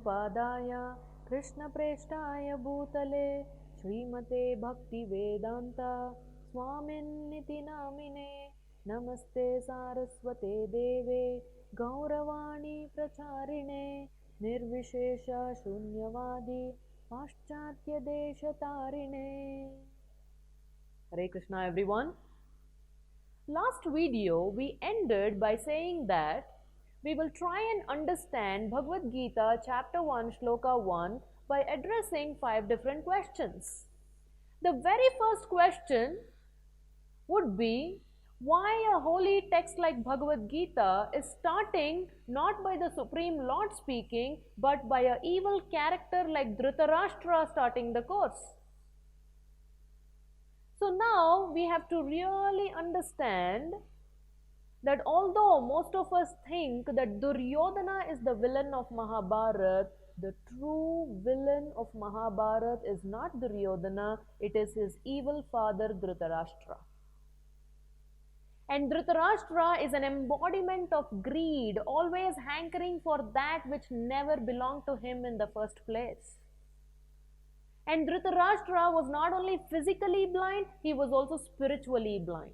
Padaya Krishna Preshtaya Bhutale Srimate Bhakti Vedanta Swamin Niti Namine Namaste Saraswate Deve Gauravani Pracharine Nirvishesha Shunyavadi Paschatya Desha Tarine. Hare Krishna everyone. Last video we ended by saying that we will try and understand Bhagavad Gita chapter 1 shloka 1 by addressing 5 different questions. The very first question would be why a holy text like Bhagavad Gita is starting not by the Supreme Lord speaking but by an evil character like Dhritarashtra starting the course. So now we have to really understand that although most of us think that Duryodhana is the villain of Mahabharata, the true villain of Mahabharata is not Duryodhana, it is his evil father Dhritarashtra. And Dhritarashtra is an embodiment of greed, always hankering for that which never belonged to him in the first place. And Dhritarashtra was not only physically blind, he was also spiritually blind.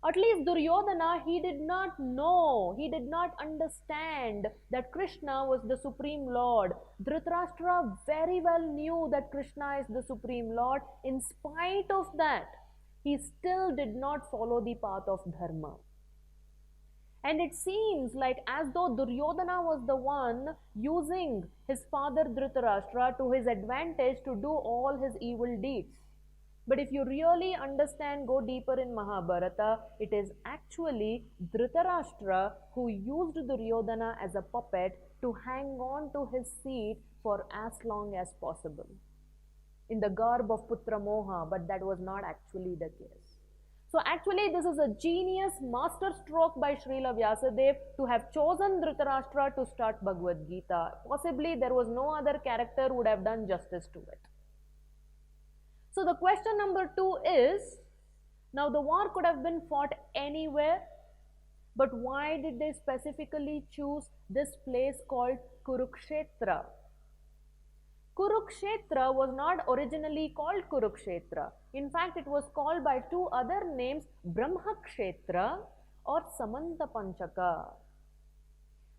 At least Duryodhana, he did not know, he did not understand that Krishna was the Supreme Lord. Dhritarashtra very well knew that Krishna is the Supreme Lord. In spite of that, he still did not follow the path of Dharma. And it seems like as though Duryodhana was the one using his father Dhritarashtra to his advantage to do all his evil deeds. But if you really understand, go deeper in Mahabharata, it is actually Dhritarashtra who used Duryodhana as a puppet to hang on to his seat for as long as possible. In the garb of Putra Moha, but that was not actually the case. So actually this is a genius master stroke by Srila Vyasadeva to have chosen Dhritarashtra to start Bhagavad Gita. Possibly there was no other character who would have done justice to it. So the question number 2 is, now the war could have been fought anywhere, but why did they specifically choose this place called Kurukshetra? Kurukshetra was not originally called Kurukshetra. In fact, it was called by 2 other names, Brahmakshetra or Samanta Panchaka.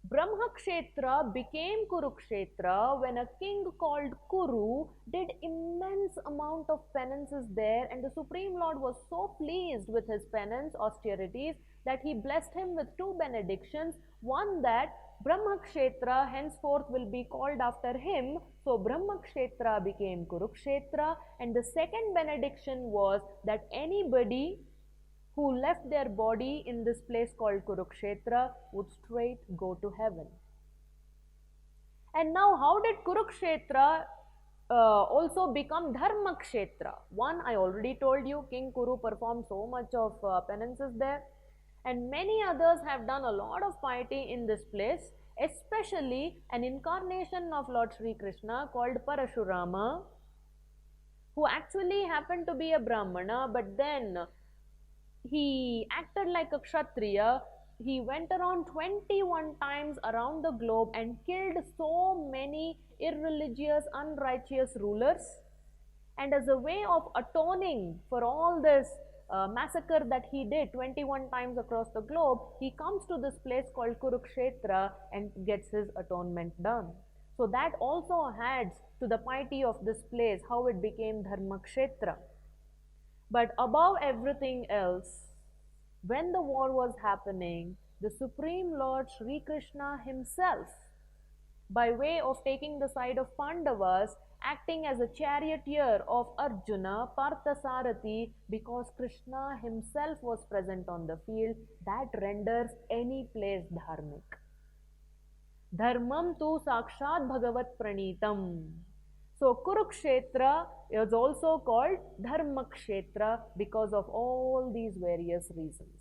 Brahmakshetra became Kurukshetra when a king called Kuru did immense amount of penances there, and the Supreme Lord was so pleased with his penance austerities that he blessed him with 2 benedictions. One, that Brahmakshetra henceforth will be called after him, so Brahmakshetra became Kurukshetra, and the second benediction was that anybody who left their body in this place called Kurukshetra would straight go to heaven. And now how did Kurukshetra also become Dharmakshetra? One, I already told you, King Kuru performed so much of penances there, and many others have done a lot of piety in this place, especially an incarnation of Lord Sri Krishna called Parashurama, who actually happened to be a Brahmana, but then he acted like a Kshatriya. He went around 21 times around the globe and killed so many irreligious, unrighteous rulers. And as a way of atoning for all this massacre that he did 21 times across the globe, he comes to this place called Kurukshetra and gets his atonement done. So that also adds to the piety of this place, how it became Dharmakshetra. But above everything else, when the war was happening, the Supreme Lord Sri Krishna himself, by way of taking the side of Pandavas, acting as a charioteer of Arjuna, Parthasarathi, because Krishna himself was present on the field, that renders any place dharmic. Dharmam tu sakshat bhagavat pranitam. So Kurukshetra is also called Dharmakshetra because of all these various reasons.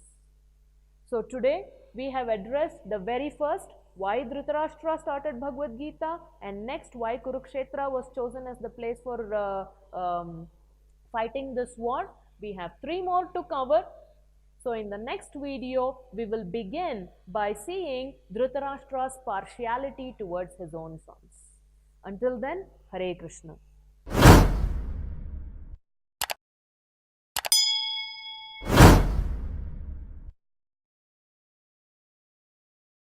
So today we have addressed the very first, why Dhritarashtra started Bhagavad Gita, and next why Kurukshetra was chosen as the place for fighting this war. We have 3 more to cover. So in the next video, we will begin by seeing Dhritarashtra's partiality towards his own sons. Until then, Hare Krishna.